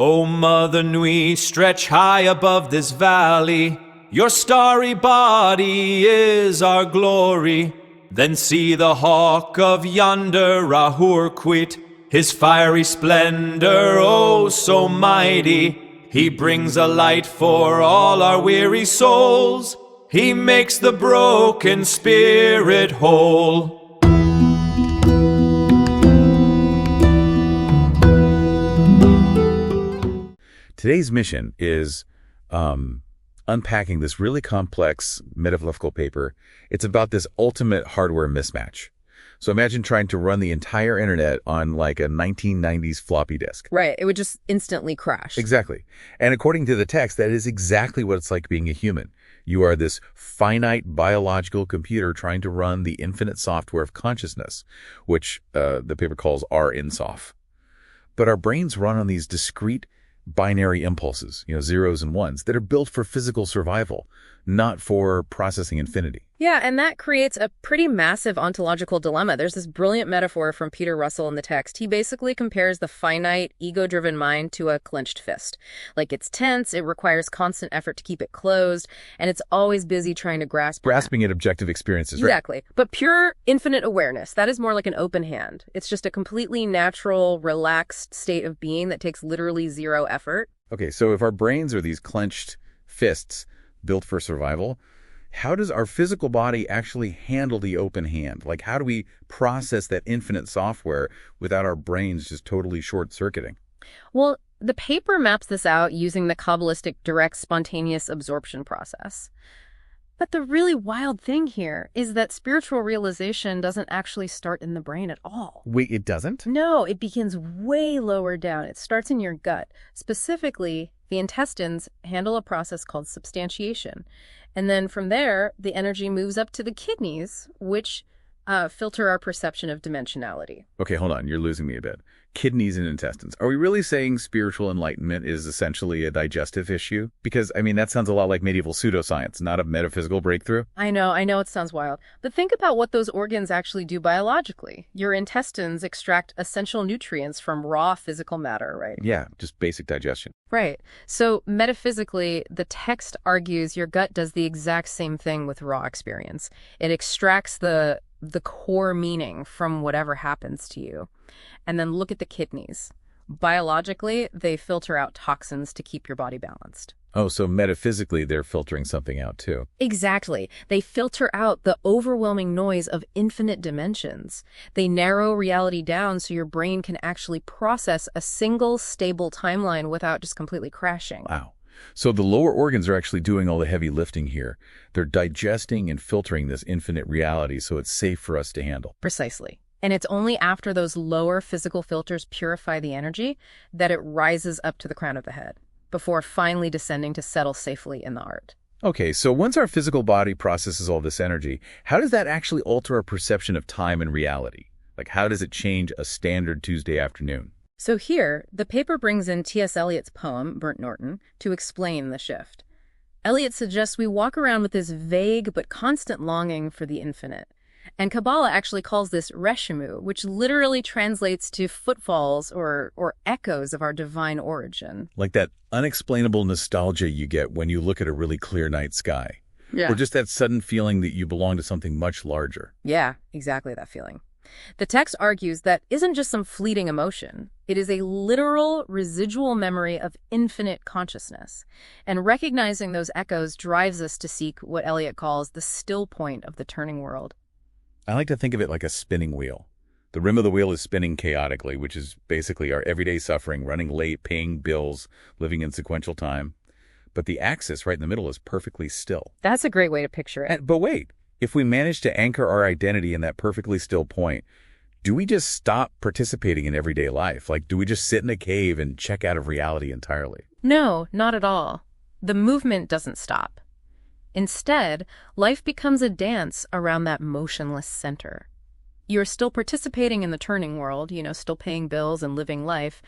O Mother Nui, stretch high above this valley. Your starry body is our glory. Then see the hawk of yonder Ahurquit, his fiery splendor, oh so mighty. He brings a light for all our weary souls. He makes the broken spirit whole. Today's mission is unpacking this really complex metaphysical paper. It's about this ultimate hardware mismatch. So imagine trying to run the entire internet on like a 1990s floppy disk. Right. It would just instantly crash. Exactly. And according to the text, that is exactly what it's like being a human. You are this finite biological computer trying to run the infinite software of consciousness, which the paper calls Ar-Insof. But our brains run on these discrete binary impulses, zeros and ones, that are built for physical survival, not for processing infinity. Yeah, and that creates a pretty massive ontological dilemma. There's this brilliant metaphor from Peter Russell in the text. He basically compares the finite, ego-driven mind to a clenched fist. Like, it's tense, it requires constant effort to keep it closed, and it's always busy trying to Grasping at objective experiences, right? Exactly. But pure infinite awareness, that is more like an open hand. It's just a completely natural, relaxed state of being that takes literally zero effort. Okay, so if our brains are these clenched fists built for survival, how does our physical body actually handle the open hand? Like, how do we process that infinite software without our brains just totally short-circuiting? Well, the paper maps this out using the Kabbalistic direct spontaneous absorption process. But the really wild thing here is that spiritual realization doesn't actually start in the brain at all. Wait, it doesn't? No, it begins way lower down. It starts in your gut. Specifically, the intestines handle a process called substantiation. And then from there, the energy moves up to the kidneys, which filter our perception of dimensionality. Okay, hold on. You're losing me a bit. Kidneys and intestines. Are we really saying spiritual enlightenment is essentially a digestive issue? Because, that sounds a lot like medieval pseudoscience, not a metaphysical breakthrough. I know it sounds wild. But think about what those organs actually do biologically. Your intestines extract essential nutrients from raw physical matter, right? Yeah, just basic digestion. Right. So metaphysically, the text argues your gut does the exact same thing with raw experience. It extracts the core meaning from whatever happens to you. And then look at the kidneys. Biologically, they filter out toxins to keep your body balanced. Oh, so metaphysically, they're filtering something out too. Exactly. They filter out the overwhelming noise of infinite dimensions. They narrow reality down so your brain can actually process a single stable timeline without just completely crashing. Wow. So the lower organs are actually doing all the heavy lifting here. They're digesting and filtering this infinite reality so it's safe for us to handle. Precisely. And it's only after those lower physical filters purify the energy that it rises up to the crown of the head, before finally descending to settle safely in the heart. Okay, so once our physical body processes all this energy, how does that actually alter our perception of time and reality? Like, how does it change a standard Tuesday afternoon? So here, the paper brings in T.S. Eliot's poem, Burnt Norton, to explain the shift. Eliot suggests we walk around with this vague but constant longing for the infinite. And Kabbalah actually calls this reshimu, which literally translates to footfalls or echoes of our divine origin. Like that unexplainable nostalgia you get when you look at a really clear night sky. Yeah. Or just that sudden feeling that you belong to something much larger. Yeah, exactly that feeling. The text argues that isn't just some fleeting emotion. It is a literal residual memory of infinite consciousness. And recognizing those echoes drives us to seek what Eliot calls the still point of the turning world. I like to think of it like a spinning wheel. The rim of the wheel is spinning chaotically, which is basically our everyday suffering, running late, paying bills, living in sequential time. But the axis right in the middle is perfectly still. That's a great way to picture it. But wait, if we manage to anchor our identity in that perfectly still point, do we just stop participating in everyday life? Like, do we just sit in a cave and check out of reality entirely? No, not at all. The movement doesn't stop. Instead, life becomes a dance around that motionless center. You're still participating in the turning world, still paying bills and living life,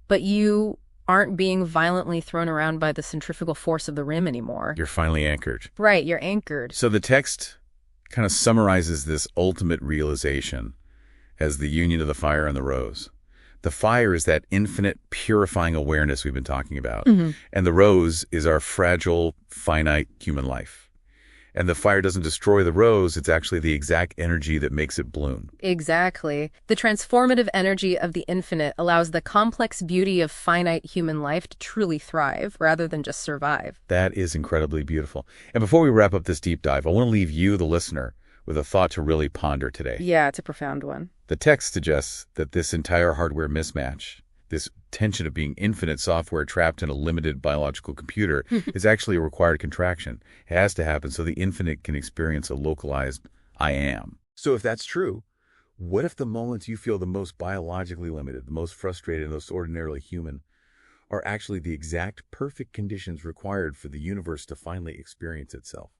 but you aren't being violently thrown around by the centrifugal force of the rim anymore. You're finally anchored. Right, you're anchored. So the text kind of summarizes this ultimate realization as the union of the fire and the rose. The fire is that infinite, purifying awareness we've been talking about. And the rose is our fragile, finite human life. And the fire doesn't destroy the rose, it's actually the exact energy that makes it bloom. Exactly. The transformative energy of the infinite allows the complex beauty of finite human life to truly thrive, rather than just survive. That is incredibly beautiful. And before we wrap up this deep dive, I want to leave you, the listener, with a thought to really ponder today. Yeah, it's a profound one. The text suggests that this entire hardware mismatch, this tension of being infinite software trapped in a limited biological computer, is actually a required contraction. It has to happen so the infinite can experience a localized I am. So if that's true, what if the moments you feel the most biologically limited, the most frustrated, and most ordinarily human, are actually the exact perfect conditions required for the universe to finally experience itself?